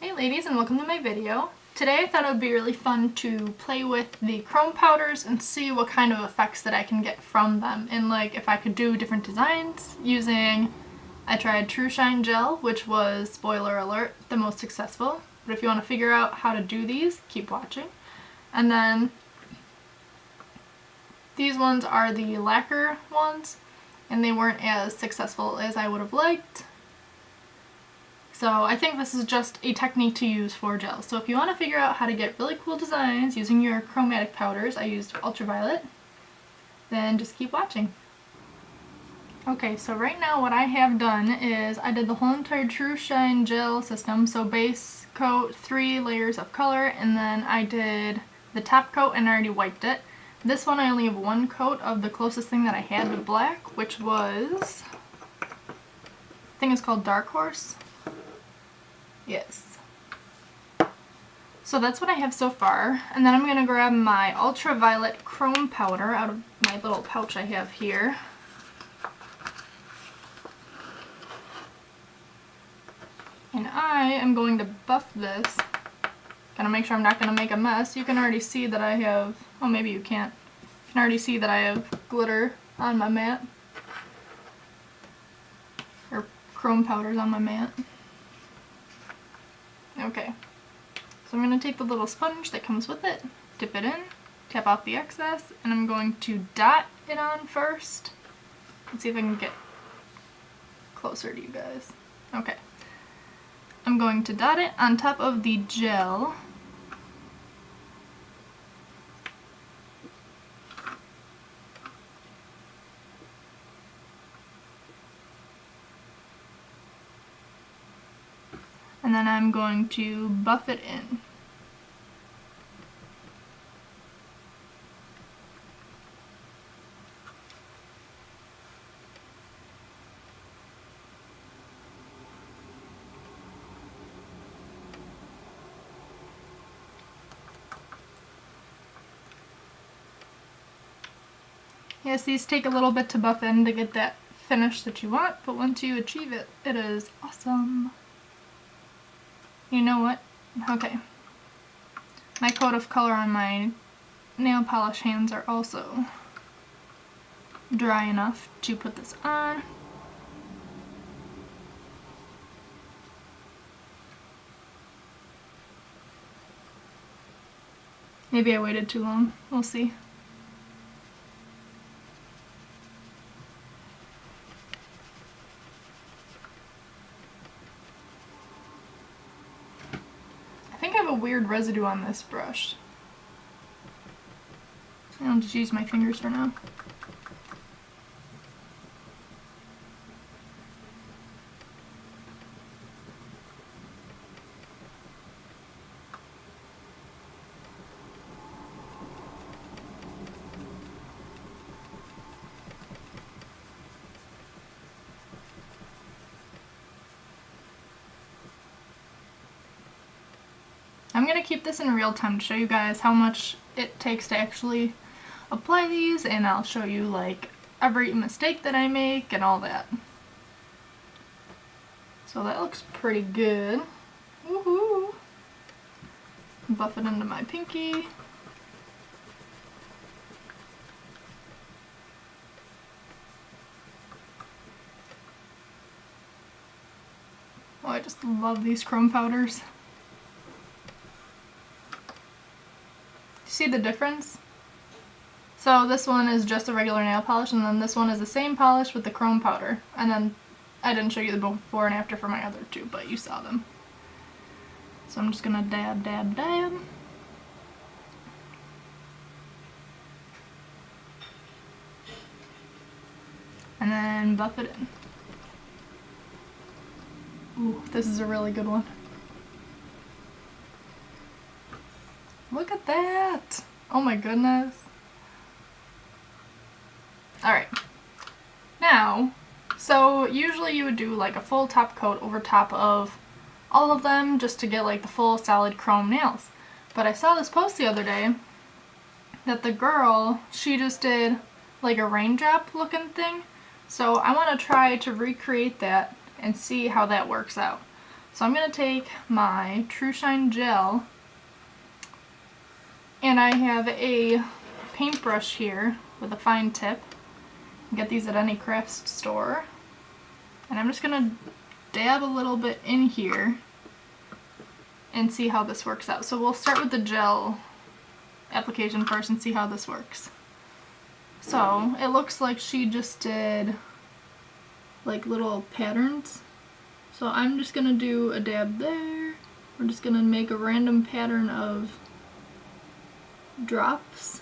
Hey ladies, and welcome to my video. Today I thought it would be really fun to play with the chrome powders and see what kind of effects that I can get from them, and like if I could do different designs using, I tried True Shine Gel, which was, spoiler alert, the most successful. But if you want to figure out how to do these, keep watching. And then these ones are the lacquer ones, and they weren't as successful as I would have liked. So I think this is just a technique to use for gels. So if you want to figure out how to get really cool designs using your chromatic powders, I used ultraviolet, then just keep watching. Okay, so right now what I have done is I did the whole entire True Shine Gel system, so base coat, 3 layers of color, and then I did the top coat and I already wiped it. This one I only have 1 coat of the closest thing that I had to black, which was, I think it's called Dark Horse. Yes. So that's what I have so far, and then I'm going to grab my ultraviolet chrome powder out of my little pouch I have here. And I am going to buff this. Gotta make sure I'm not going to make a mess. You can already see that I have, oh maybe you can't. You can already see that I have glitter on my mat. Or chrome powders on my mat. Okay, so I'm going to take the little sponge that comes with it, dip it in, tap off the excess, and I'm going to dot it on first. Let's see if I can get closer to you guys. Okay. I'm going to dot it on top of the gel. And then I'm going to buff it in. Yes, these take a little bit to buff in to get that finish that you want, but once you achieve it, it is awesome. You know what? Okay. My coat of color on my nail polish hands are also dry enough to put this on. Maybe I waited too long. We'll see. I think I have a weird residue on this brush. I'll just use my fingers for now. I'm going to keep this in real time to show you guys how much it takes to actually apply these, and I'll show you like every mistake that I make and all that. So that looks pretty good. Woohoo! Buff it into my pinky. Oh, I just love these chrome powders. See the difference? So this one is just a regular nail polish, and then this one is the same polish with the chrome powder. And then I didn't show you the before and after for my other two, but you saw them. So I'm just gonna dab, dab, dab. And then buff it in. Ooh, this is a really good one. Look at that! Oh my goodness. Alright. Now, so usually you would do like a full top coat over top of all of them just to get like the full solid chrome nails. But I saw this post the other day that the girl, she just did like a raindrop looking thing. So I want to try to recreate that and see how that works out. So I'm going to take my True Shine gel, and I have a paintbrush here with a fine tip. You can get these at any crafts store. And I'm just going to dab a little bit in here and see how this works out. So we'll start with the gel application first and see how this works. So it looks like she just did like little patterns. So I'm just gonna do a dab there. We're just gonna make a random pattern of drops.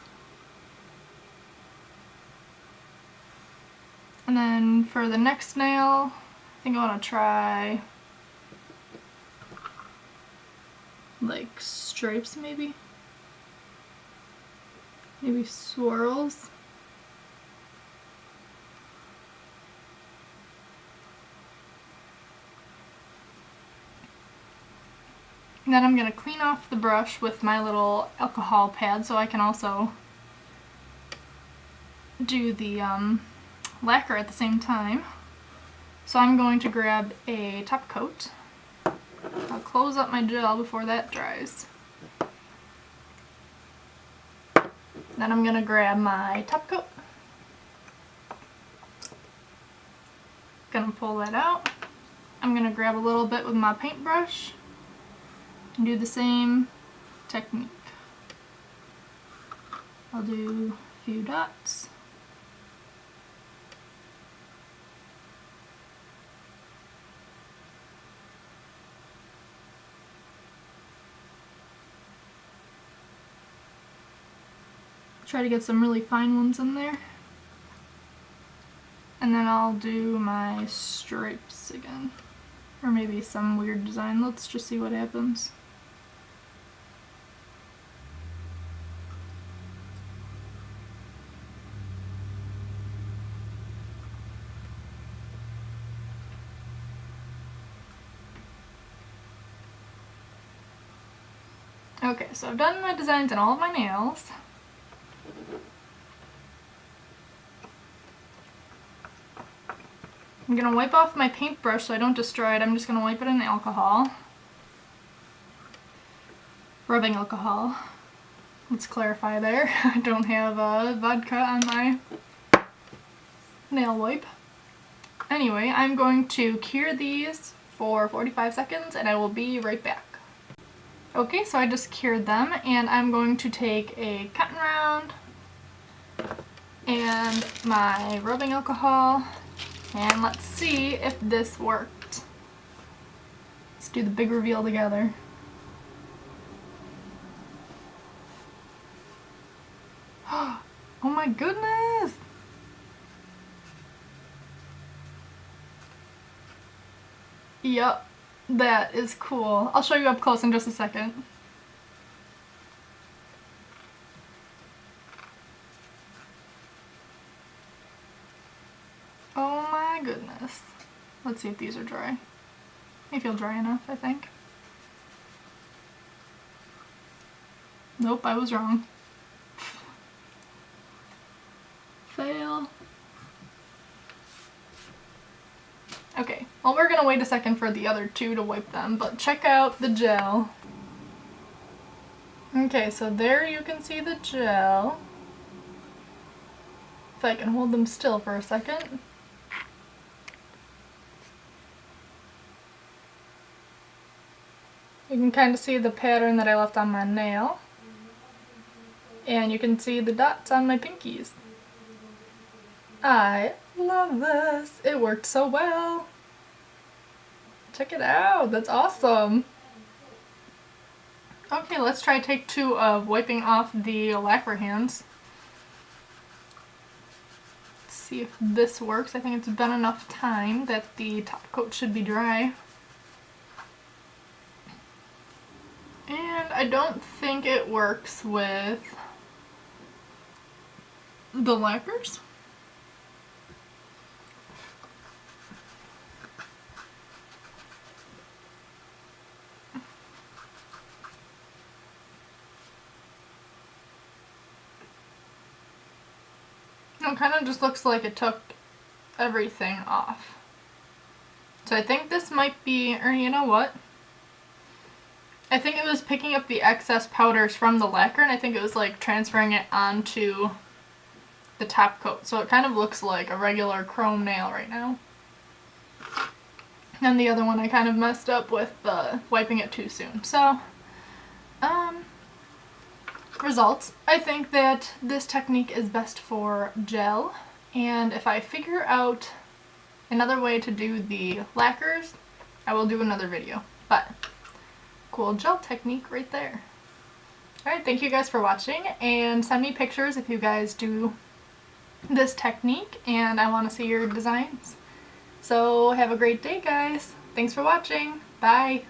And then for the next nail, I think I want to try like stripes maybe. Maybe swirls. And then I'm going to clean off the brush with my little alcohol pad so I can also do the lacquer at the same time. So I'm going to grab a top coat. I'll close up my gel before that dries. Then I'm going to grab my top coat. Gonna pull that out. I'm going to grab a little bit with my paintbrush and do the same technique. I'll do a few dots. Try to get some really fine ones in there. And then I'll do my stripes again. Or maybe some weird design. Let's just see what happens. Okay, so I've done my designs on all of my nails. I'm going to wipe off my paintbrush so I don't destroy it. I'm just going to wipe it in alcohol. Rubbing alcohol. Let's clarify there. I don't have vodka on my nail wipe. Anyway, I'm going to cure these for 45 seconds and I will be right back. Okay, so I just cured them and I'm going to take a cotton round and my rubbing alcohol. And let's see if this worked. Let's do the big reveal together. Oh my goodness! Yep, that is cool. I'll show you up close in just a second. Oh my goodness. Let's see if these are dry. They feel dry enough, I think. Nope, I was wrong. Fail. Okay, well we're gonna wait a second for the other two to wipe them, but check out the gel. Okay, so there you can see the gel. If I can hold them still for a second. You can kind of see the pattern that I left on my nail. And you can see the dots on my pinkies. I love this. It worked so well. Check it out. That's awesome. Okay, let's try take 2 of wiping off the lacquer hands. Let's see if this works. I think it's been enough time that the top coat should be dry. And I don't think it works with the lacquers. No, it kind of just looks like it took everything off. So I think this might be, or you know what? I think it was picking up the excess powders from the lacquer, and I think it was like transferring it onto the top coat. So it kind of looks like a regular chrome nail right now. And the other one I kind of messed up with wiping it too soon. So, results. I think that this technique is best for gel, and if I figure out another way to do the lacquers, I will do another video. But cool gel technique right there. Alright, thank you guys for watching, and send me pictures if you guys do this technique and I want to see your designs. So have a great day, guys. Thanks for watching. Bye.